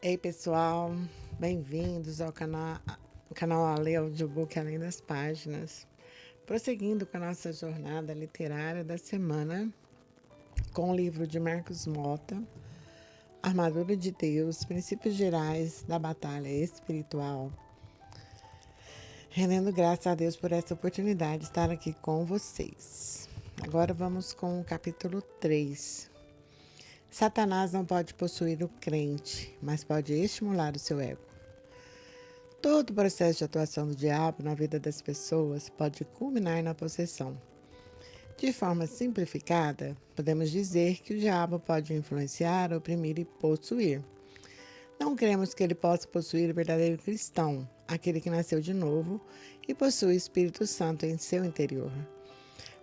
Ei pessoal, bem-vindos ao canal Ale Audiobook Além das Páginas. Prosseguindo com a nossa jornada literária da semana, com o livro de Marcos Mota, Armadura de Deus, Princípios Gerais da Batalha Espiritual. Rendendo graças a Deus por essa oportunidade de estar aqui com vocês. Agora vamos com o capítulo 3. Satanás não pode possuir o crente, mas pode estimular o seu ego. Todo o processo de atuação do diabo na vida das pessoas pode culminar na possessão. De forma simplificada, podemos dizer que o diabo pode influenciar, oprimir e possuir. Não cremos que ele possa possuir o verdadeiro cristão, aquele que nasceu de novo e possui o Espírito Santo em seu interior.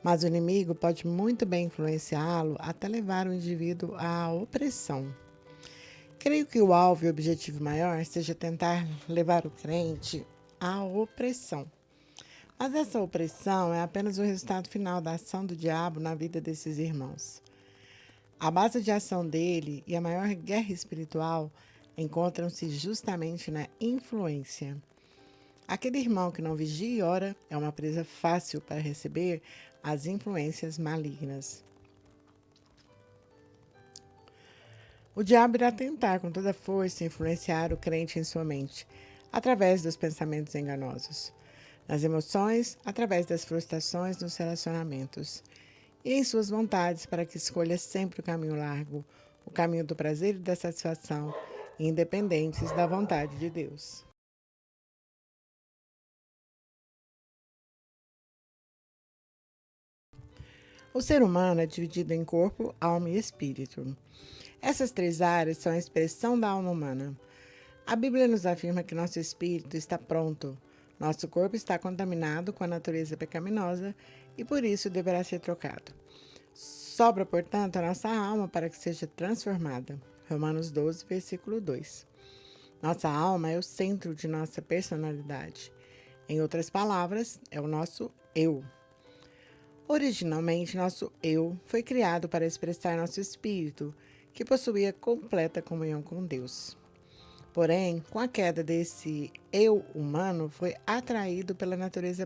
Mas o inimigo pode muito bem influenciá-lo até levar o indivíduo à opressão. Creio que o alvo e o objetivo maior seja tentar levar o crente à opressão. Mas essa opressão é apenas o resultado final da ação do diabo na vida desses irmãos. A base de ação dele e a maior guerra espiritual encontram-se justamente na influência. Aquele irmão que não vigia e ora é uma presa fácil para receber as influências malignas. O diabo irá tentar com toda força influenciar o crente em sua mente, através dos pensamentos enganosos, nas emoções, através das frustrações nos relacionamentos, e em suas vontades para que escolha sempre o caminho largo, o caminho do prazer e da satisfação, independentes da vontade de Deus. O ser humano é dividido em corpo, alma e espírito. Essas três áreas são a expressão da alma humana. A Bíblia nos afirma que nosso espírito está pronto, nosso corpo está contaminado com a natureza pecaminosa e por isso deverá ser trocado. Sobra, portanto, a nossa alma para que seja transformada. Romanos 12, versículo 2. Nossa alma é o centro de nossa personalidade. Em outras palavras, é o nosso eu. Originalmente, nosso eu foi criado para expressar nosso espírito, que possuía completa comunhão com Deus. Porém, com a queda desse eu humano, foi atraído pela natureza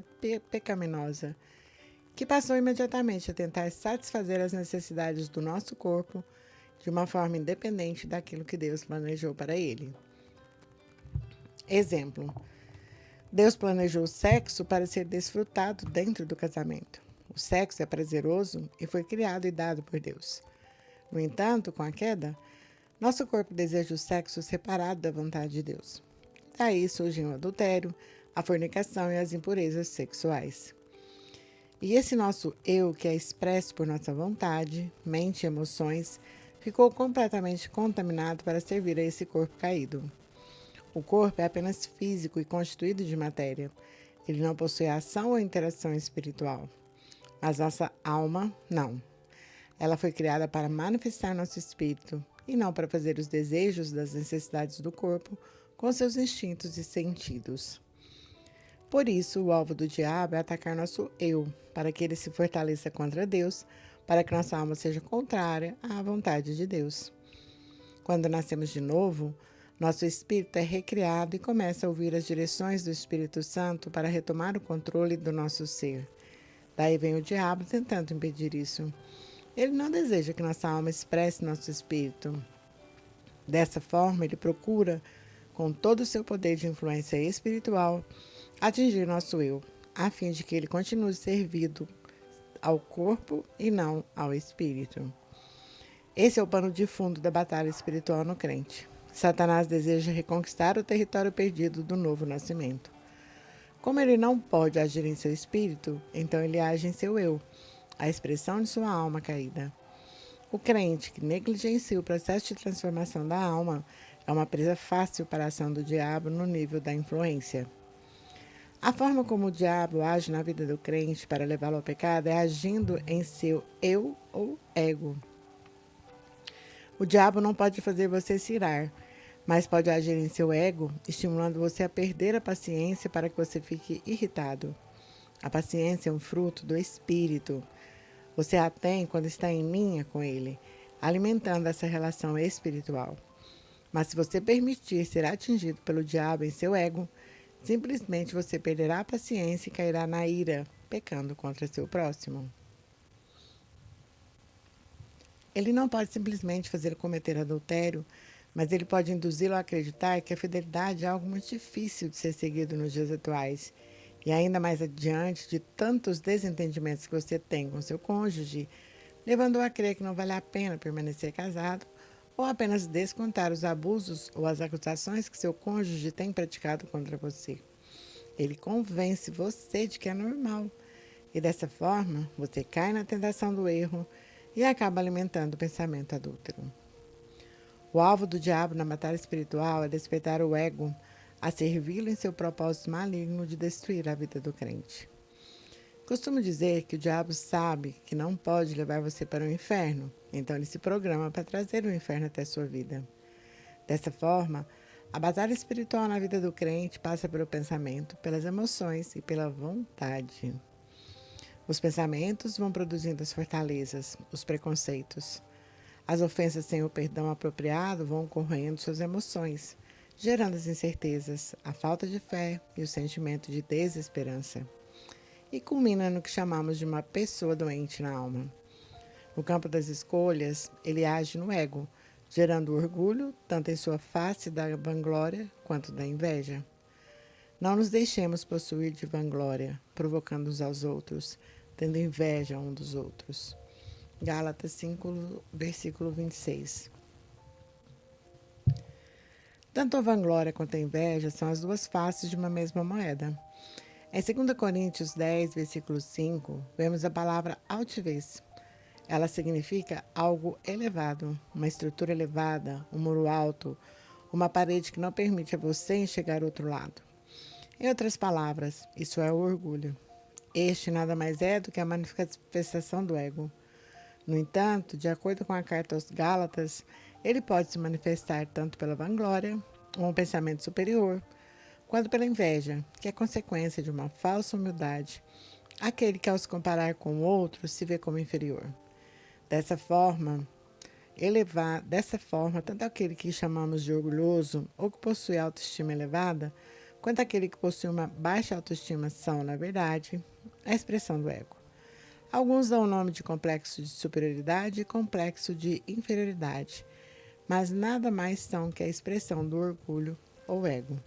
pecaminosa, que passou imediatamente a tentar satisfazer as necessidades do nosso corpo de uma forma independente daquilo que Deus planejou para ele. Exemplo: Deus planejou o sexo para ser desfrutado dentro do casamento. O sexo é prazeroso e foi criado e dado por Deus. No entanto, com a queda, nosso corpo deseja o sexo separado da vontade de Deus. Daí surgem o adultério, a fornicação e as impurezas sexuais. E esse nosso eu, que é expresso por nossa vontade, mente e emoções, ficou completamente contaminado para servir a esse corpo caído. O corpo é apenas físico e constituído de matéria. Ele não possui ação ou interação espiritual. Mas nossa alma, não. Ela foi criada para manifestar nosso espírito e não para fazer os desejos das necessidades do corpo com seus instintos e sentidos. Por isso, o alvo do diabo é atacar nosso eu, para que ele se fortaleça contra Deus, para que nossa alma seja contrária à vontade de Deus. Quando nascemos de novo, nosso espírito é recriado e começa a ouvir as direções do Espírito Santo para retomar o controle do nosso ser. Daí vem o diabo tentando impedir isso. Ele não deseja que nossa alma expresse nosso espírito. Dessa forma, ele procura, com todo o seu poder de influência espiritual, atingir nosso eu, a fim de que ele continue servido ao corpo e não ao espírito. Esse é o pano de fundo da batalha espiritual no crente. Satanás deseja reconquistar o território perdido do novo nascimento. Como ele não pode agir em seu espírito, então ele age em seu eu, a expressão de sua alma caída. O crente que negligencia o processo de transformação da alma é uma presa fácil para a ação do diabo no nível da influência. A forma como o diabo age na vida do crente para levá-lo ao pecado é agindo em seu eu ou ego. O diabo não pode fazer você se irar, mas pode agir em seu ego, estimulando você a perder a paciência para que você fique irritado. A paciência é um fruto do espírito. Você a tem quando está em linha com ele, alimentando essa relação espiritual. Mas se você permitir ser atingido pelo diabo em seu ego, simplesmente você perderá a paciência e cairá na ira, pecando contra seu próximo. Ele não pode simplesmente fazer cometer adultério, mas ele pode induzi-lo a acreditar que a fidelidade é algo muito difícil de ser seguido nos dias atuais. E ainda mais adiante de tantos desentendimentos que você tem com seu cônjuge, levando-o a crer que não vale a pena permanecer casado, ou apenas descontar os abusos ou as acusações que seu cônjuge tem praticado contra você. Ele convence você de que é normal. E dessa forma, você cai na tentação do erro e acaba alimentando o pensamento adúltero. O alvo do diabo na batalha espiritual é despertar o ego a servi-lo em seu propósito maligno de destruir a vida do crente. Costumo dizer que o diabo sabe que não pode levar você para o inferno, então ele se programa para trazer o inferno até a sua vida. Dessa forma, a batalha espiritual na vida do crente passa pelo pensamento, pelas emoções e pela vontade. Os pensamentos vão produzindo as fortalezas, os preconceitos. As ofensas sem o perdão apropriado vão corroendo suas emoções, gerando as incertezas, a falta de fé e o sentimento de desesperança. E culmina no que chamamos de uma pessoa doente na alma. No campo das escolhas, ele age no ego, gerando orgulho tanto em sua face da vanglória quanto da inveja. Não nos deixemos possuir de vanglória, provocando uns aos outros, tendo inveja um dos outros. Gálatas 5, versículo 26. Tanto a vanglória quanto a inveja são as duas faces de uma mesma moeda. Em 2 Coríntios 10, versículo 5, vemos a palavra altivez. Ela significa algo elevado, uma estrutura elevada, um muro alto, uma parede que não permite a você enxergar o outro lado. Em outras palavras, isso é o orgulho. Este nada mais é do que a manifestação do ego. No entanto, de acordo com a carta aos Gálatas, ele pode se manifestar tanto pela vanglória, um pensamento superior, quanto pela inveja, que é consequência de uma falsa humildade, aquele que ao se comparar com o outro se vê como inferior. Dessa forma, tanto aquele que chamamos de orgulhoso ou que possui autoestima elevada, quanto aquele que possui uma baixa autoestima são, na verdade, a expressão do ego. Alguns dão o nome de complexo de superioridade e complexo de inferioridade, mas nada mais são que a expressão do orgulho ou ego.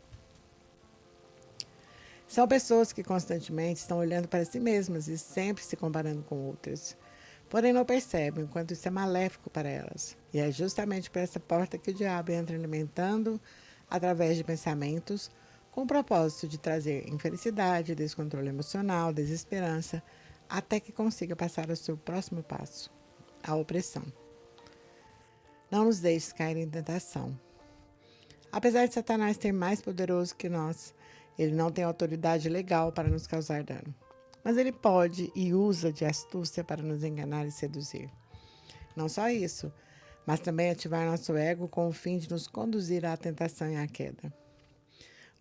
São pessoas que constantemente estão olhando para si mesmas e sempre se comparando com outras. Porém, não percebem o quanto isso é maléfico para elas. E é justamente por essa porta que o diabo entra alimentando, através de pensamentos, com o propósito de trazer infelicidade, descontrole emocional, desesperança, até que consiga passar ao seu próximo passo, a opressão. Não nos deixes cair em tentação. Apesar de Satanás ser mais poderoso que nós, ele não tem autoridade legal para nos causar dano. Mas ele pode e usa de astúcia para nos enganar e seduzir. Não só isso, mas também ativar nosso ego com o fim de nos conduzir à tentação e à queda.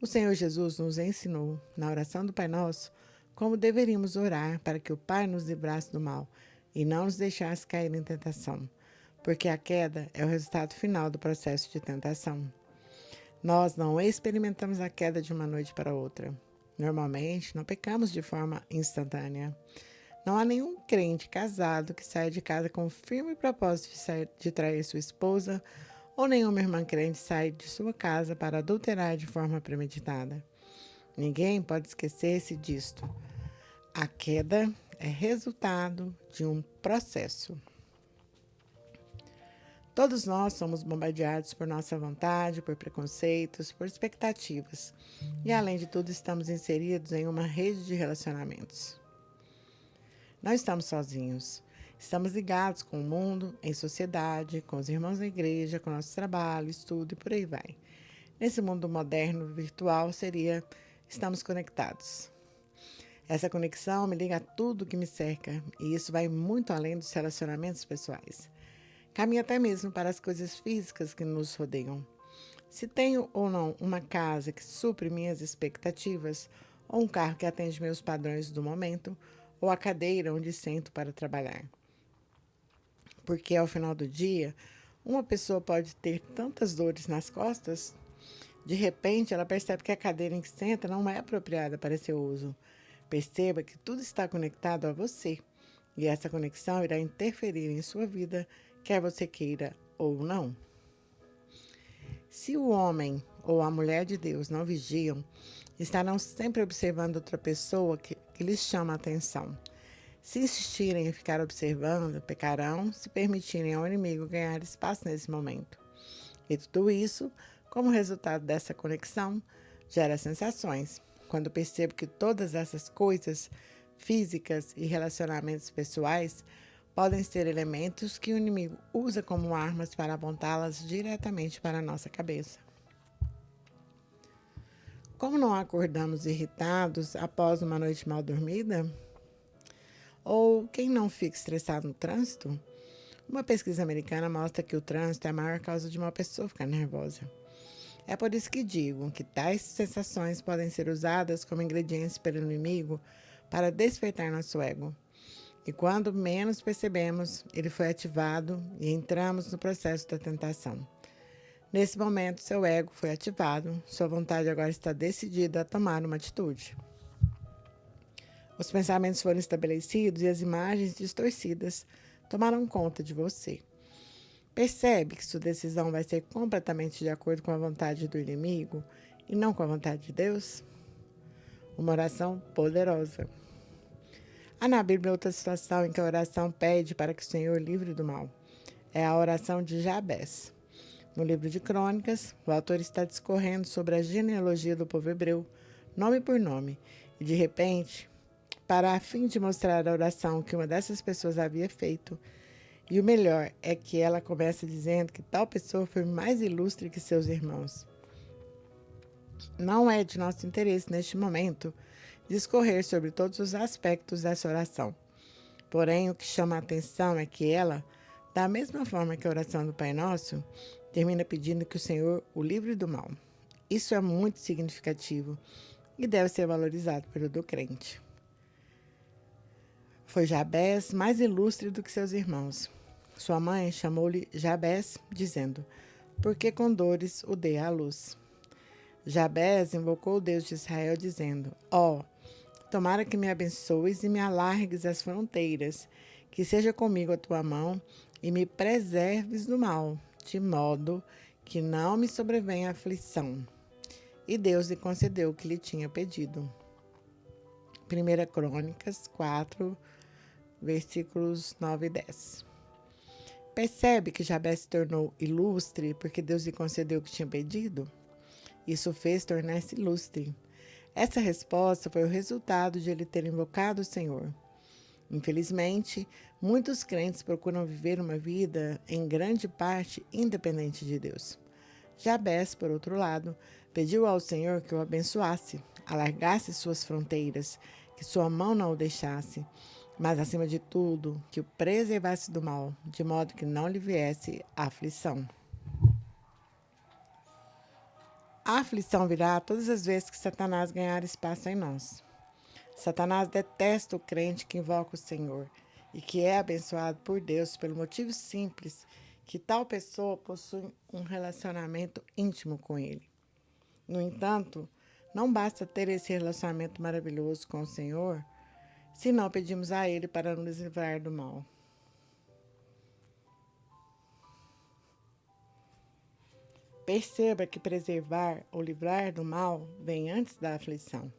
O Senhor Jesus nos ensinou, na oração do Pai Nosso, como deveríamos orar para que o Pai nos livrasse do mal e não nos deixasse cair em tentação, porque a queda é o resultado final do processo de tentação. Nós não experimentamos a queda de uma noite para outra. Normalmente, não pecamos de forma instantânea. Não há nenhum crente casado que saia de casa com o firme propósito de trair sua esposa, ou nenhuma irmã crente saia de sua casa para adulterar de forma premeditada. Ninguém pode esquecer-se disto. A queda é resultado de um processo. Todos nós somos bombardeados por nossa vontade, por preconceitos, por expectativas. E, além de tudo, estamos inseridos em uma rede de relacionamentos. Não estamos sozinhos. Estamos ligados com o mundo, em sociedade, com os irmãos da igreja, com nosso trabalho, estudo e por aí vai. Nesse mundo moderno, virtual, estamos conectados. Essa conexão me liga a tudo que me cerca, e isso vai muito além dos relacionamentos pessoais. Caminha até mesmo para as coisas físicas que nos rodeiam. Se tenho ou não uma casa que supre minhas expectativas, ou um carro que atende meus padrões do momento, ou a cadeira onde sento para trabalhar. Porque, ao final do dia, Uma pessoa pode ter tantas dores nas costas, de repente ela percebe que a cadeira em que senta não é apropriada para seu uso. Perceba que tudo está conectado a você, e essa conexão irá interferir em sua vida, quer você queira ou não. Se o homem ou a mulher de Deus não vigiam, estarão sempre observando outra pessoa que lhes chama a atenção. Se insistirem em ficar observando, pecarão se permitirem ao inimigo ganhar espaço nesse momento. E tudo isso, como resultado dessa conexão, gera sensações. Quando percebo que todas essas coisas, físicas e relacionamentos pessoais, podem ser elementos que o inimigo usa como armas para apontá-las diretamente para a nossa cabeça. Como não acordamos irritados após uma noite mal dormida? Ou quem não fica estressado no trânsito? Uma pesquisa americana mostra que o trânsito é a maior causa de uma pessoa ficar nervosa. É por isso que digo que tais sensações podem ser usadas como ingredientes pelo inimigo para despertar nosso ego. E quando menos percebemos, ele foi ativado e entramos no processo da tentação. Nesse momento, seu ego foi ativado, sua vontade agora está decidida a tomar uma atitude. Os pensamentos foram estabelecidos e as imagens distorcidas tomaram conta de você. Percebe que sua decisão vai ser completamente de acordo com a vontade do inimigo e não com a vontade de Deus? Uma oração poderosa. Há na Bíblia outra situação em que a oração pede para que o Senhor livre do mal. É a oração de Jabés. No livro de Crônicas, o autor está discorrendo sobre a genealogia do povo hebreu, nome por nome, e de repente, para a fim de mostrar a oração que uma dessas pessoas havia feito, e o melhor é que ela começa dizendo que tal pessoa foi mais ilustre que seus irmãos. Não é de nosso interesse, neste momento, discorrer sobre todos os aspectos dessa oração. Porém, o que chama a atenção é que ela, da mesma forma que a oração do Pai Nosso, termina pedindo que o Senhor o livre do mal. Isso é muito significativo e deve ser valorizado pelo crente. Foi Jabés mais ilustre do que seus irmãos. Sua mãe chamou-lhe Jabés, dizendo: porque com dores o dei à luz. Jabés invocou o Deus de Israel, dizendo: tomara que me abençoes e me alargues as fronteiras, que seja comigo a tua mão e me preserves do mal, de modo que não me sobrevenha aflição. E Deus lhe concedeu o que lhe tinha pedido. 1 Crônicas 4, versículos 9 e 10. Percebe que Jabés se tornou ilustre porque Deus lhe concedeu o que tinha pedido? Isso fez tornar-se ilustre. Essa resposta foi o resultado de ele ter invocado o Senhor. Infelizmente, muitos crentes procuram viver uma vida, em grande parte, independente de Deus. Jabés, por outro lado, pediu ao Senhor que o abençoasse, alargasse suas fronteiras, que sua mão não o deixasse, mas, acima de tudo, que o preservasse do mal, de modo que não lhe viesse a aflição. A aflição virá todas as vezes que Satanás ganhar espaço em nós. Satanás detesta o crente que invoca o Senhor e que é abençoado por Deus pelo motivo simples que tal pessoa possui um relacionamento íntimo com Ele. No entanto, não basta ter esse relacionamento maravilhoso com o Senhor se não pedimos a Ele para nos livrar do mal. Perceba que preservar ou livrar do mal vem antes da aflição.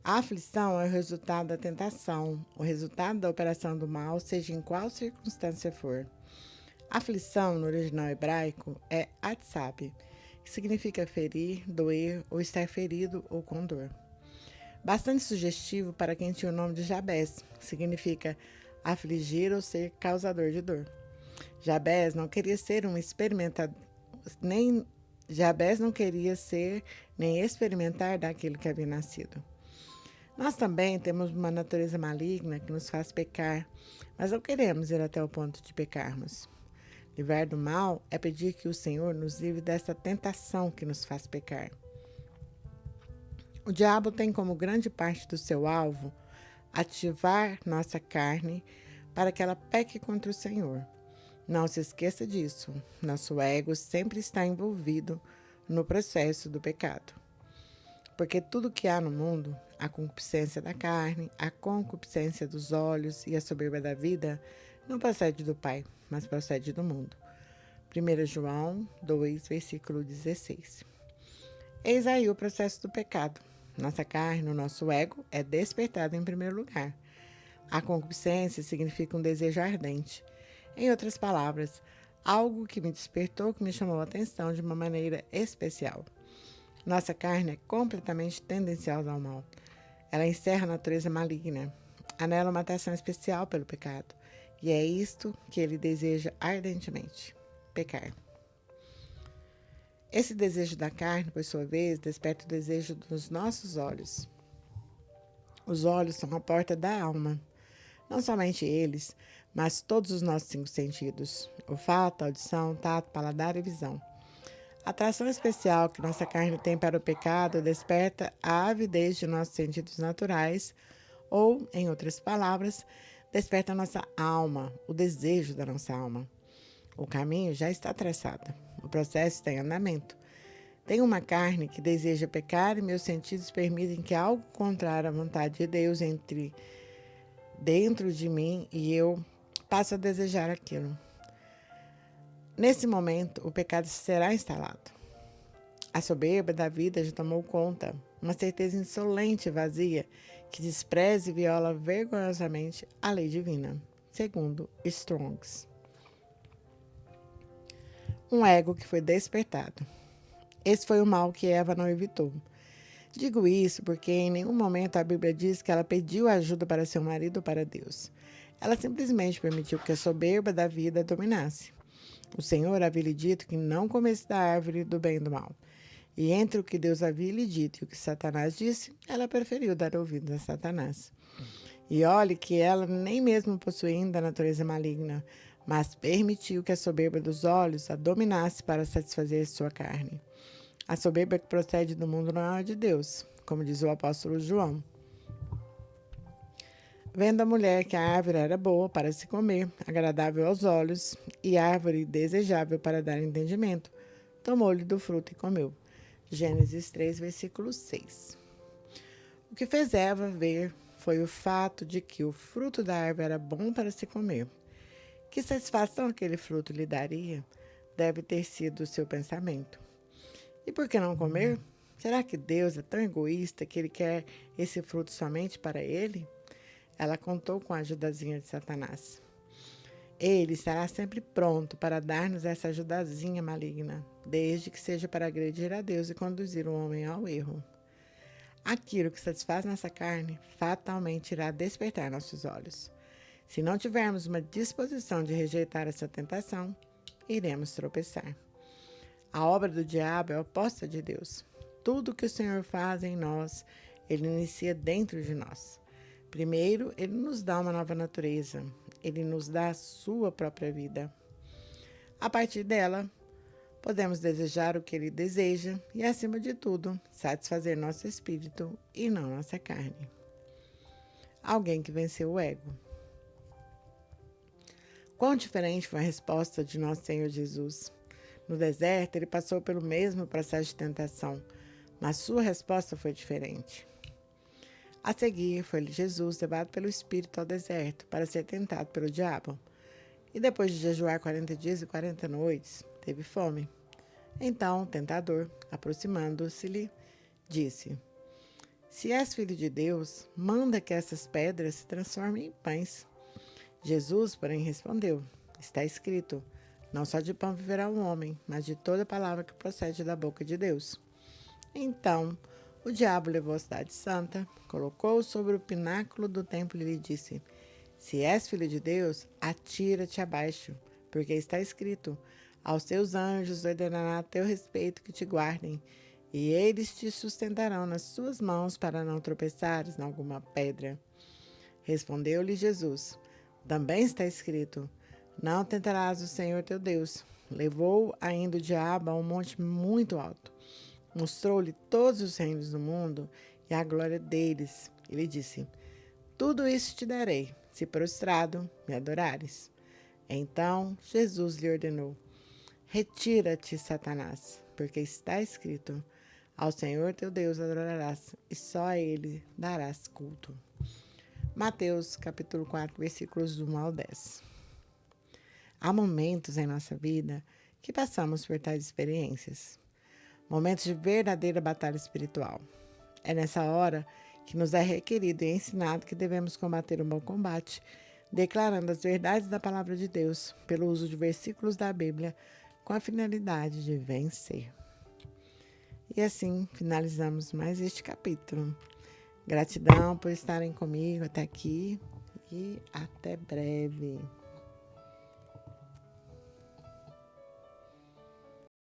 A aflição é o resultado da tentação, o resultado da operação do mal, seja em qual circunstância for. Aflição, no original hebraico, é atzab, que significa ferir, doer ou estar ferido ou com dor. Bastante sugestivo para quem tinha o nome de Jabés, que significa afligir ou ser causador de dor. Jabés não queria ser um experimentador, Jabés não queria ser nem experimentar daquilo que havia nascido. Nós também temos uma natureza maligna que nos faz pecar, mas não queremos ir até o ponto de pecarmos. Livrar do mal é pedir que o Senhor nos livre dessa tentação que nos faz pecar. O diabo tem como grande parte do seu alvo ativar nossa carne para que ela peque contra o Senhor. Não se esqueça disso. Nosso ego sempre está envolvido no processo do pecado. Porque tudo que há no mundo, a concupiscência da carne, a concupiscência dos olhos e a soberba da vida, não procede do Pai, mas procede do mundo. 1 João 2, versículo 16. Eis aí o processo do pecado. Nossa carne, o nosso ego, é despertado em primeiro lugar. A concupiscência significa um desejo ardente. Em outras palavras, algo que me despertou, que me chamou a atenção de uma maneira especial. Nossa carne é completamente tendenciosa ao mal. Ela encerra a natureza maligna. Há nela uma atração especial pelo pecado. E é isto que ele deseja ardentemente: pecar. Esse desejo da carne, por sua vez, desperta o desejo dos nossos olhos. Os olhos são a porta da alma. Não somente eles, mas todos os nossos 5 sentidos: olfato, audição, tato, paladar e visão. A atração especial que nossa carne tem para o pecado desperta a avidez de nossos sentidos naturais, ou, em outras palavras, desperta a nossa alma, o desejo da nossa alma. O caminho já está traçado, o processo está em andamento. Tenho uma carne que deseja pecar e meus sentidos permitem que algo contrário à vontade de Deus entre dentro de mim e eu passo a desejar aquilo. Nesse momento, o pecado será instalado. A soberba da vida já tomou conta, uma certeza insolente e vazia que despreza e viola vergonhosamente a lei divina, segundo Strongs. Um ego que foi despertado. Esse foi o mal que Eva não evitou. Digo isso porque em nenhum momento a Bíblia diz que ela pediu ajuda para seu marido ou para Deus. Ela simplesmente permitiu que a soberba da vida dominasse. O Senhor havia lhe dito que não comesse da árvore do bem e do mal. E entre o que Deus havia lhe dito e o que Satanás disse, ela preferiu dar ouvidos a Satanás. E olhe que ela nem mesmo possuindo a natureza maligna, mas permitiu que a soberba dos olhos a dominasse para satisfazer sua carne. A soberba que procede do mundo não é a de Deus, como diz o apóstolo João. Vendo a mulher que a árvore era boa para se comer, agradável aos olhos, e árvore desejável para dar entendimento, tomou-lhe do fruto e comeu. Gênesis 3, versículo 6. O que fez Eva ver foi o fato de que o fruto da árvore era bom para se comer. Que satisfação aquele fruto lhe daria? Deve ter sido o seu pensamento. E por que não comer? Será que Deus é tão egoísta que ele quer esse fruto somente para ele? Ela contou com a ajudazinha de Satanás. Ele estará sempre pronto para dar-nos essa ajudazinha maligna, desde que seja para agredir a Deus e conduzir o homem ao erro. Aquilo que satisfaz nossa carne fatalmente irá despertar nossos olhos. Se não tivermos uma disposição de rejeitar essa tentação, iremos tropeçar. A obra do diabo é oposta de Deus. Tudo que o Senhor faz em nós, ele inicia dentro de nós. Primeiro, ele nos dá uma nova natureza. Ele nos dá a sua própria vida. A partir dela, podemos desejar o que ele deseja e, acima de tudo, satisfazer nosso espírito e não nossa carne. Alguém que venceu o ego. Quão diferente foi a resposta de nosso Senhor Jesus. No deserto, ele passou pelo mesmo processo de tentação, mas sua resposta foi diferente. A seguir, foi Jesus levado pelo Espírito ao deserto para ser tentado pelo diabo. E depois de jejuar 40 dias e 40 noites, teve fome. Então, o tentador, aproximando-se-lhe, disse: Se és filho de Deus, manda que essas pedras se transformem em pães. Jesus, porém, respondeu: Está escrito: Não só de pão viverá o homem, mas de toda palavra que procede da boca de Deus. Então, o diabo levou a cidade santa, colocou-o sobre o pináculo do templo e lhe disse: Se és filho de Deus, atira-te abaixo, porque está escrito: Aos teus anjos ordenará a teu respeito que te guardem, e eles te sustentarão nas suas mãos para não tropeçares em alguma pedra. Respondeu-lhe Jesus: Também está escrito: Não tentarás o Senhor teu Deus. Levou ainda o diabo a um monte muito alto. Mostrou-lhe todos os reinos do mundo e a glória deles. Ele disse: Tudo isso te darei, se prostrado me adorares. Então Jesus lhe ordenou: Retira-te, Satanás, porque está escrito: Ao Senhor teu Deus adorarás e só a Ele darás culto. Mateus capítulo 4, versículos 1 ao 10. Há momentos em nossa vida que passamos por tais experiências, momentos de verdadeira batalha espiritual. É nessa hora que nos é requerido e ensinado que devemos combater o bom combate, declarando as verdades da palavra de Deus pelo uso de versículos da Bíblia com a finalidade de vencer. E assim finalizamos mais este capítulo. Gratidão por estarem comigo até aqui e até breve.